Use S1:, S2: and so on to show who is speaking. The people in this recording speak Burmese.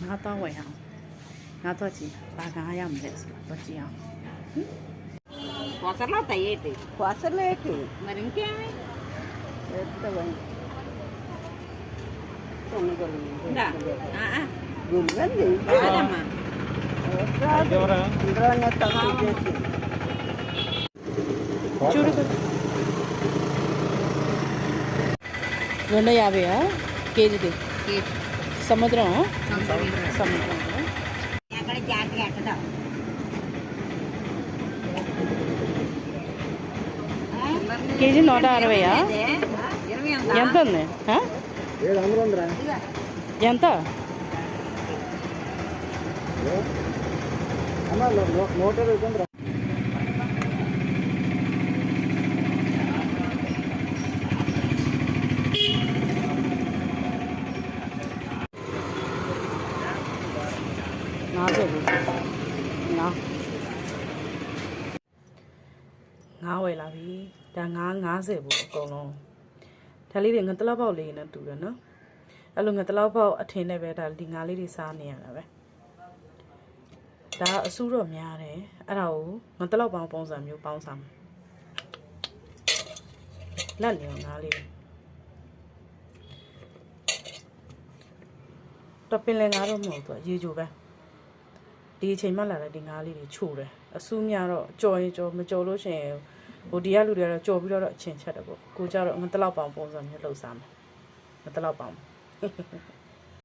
S1: ငါတော့ဝယ်အောင်ငါတော့ကြည့်ဘာငါရမလဲဆိုတော့ကြည့်အောင်
S2: ခွာစလာတရဲ့တေခွာစလဲကေမရင်ကဲတော့ဝင်တော့ငါကလည်းဒါအာဂုံရန်ဒီဘာလဲမကျော်ရန်နဲ့တောက်ကြည့်
S1: ကျူရကလွန်နေရပြီဟာကေးကြီးကေးसमुद्र हो समुद्र
S2: याकडे जात घ्यायचं
S1: केजी 160 ఎంత ఉంది ఎంతငါဝယ်လာပြီဒါငါ90ဘူးအကုန်လုံးဒါလေးတွေငါတလောက်ပေါက်လေးနဲ့တူတယ်နော်အဲ့လိုငါတလောက်ပေါက်အထင်နဲ့ပဲဒါဒီငါလေးတွေစားနေရတာပဲဒါအဆူတော့များတယ်အဲ့ဒါကိုငါတလောက်ပေါင်းပုံစံမျိုးပေါင်းစားမယ်လက်နေငါလေးတော့ပင်လည်းငါတော့မဟုတ်ဘူးရေချိုပဲဒီအချိန်မှလာတဲ့ဒီငါးလေးတွေချို့တယ်အဆူးများတော့ကြော်ရင်ကြော်မကြော်လို့ရှိရင်ဟိုဒီကလူတွေကတော့ကြော်ပြီးတော့အချင်းချက်တယ်ပေါ့ကိုကြတော့ငါတလောက်ပေါင်ပုံစံမျိုးလှုပ်စားမယ်ငါတလောက်ပေါင်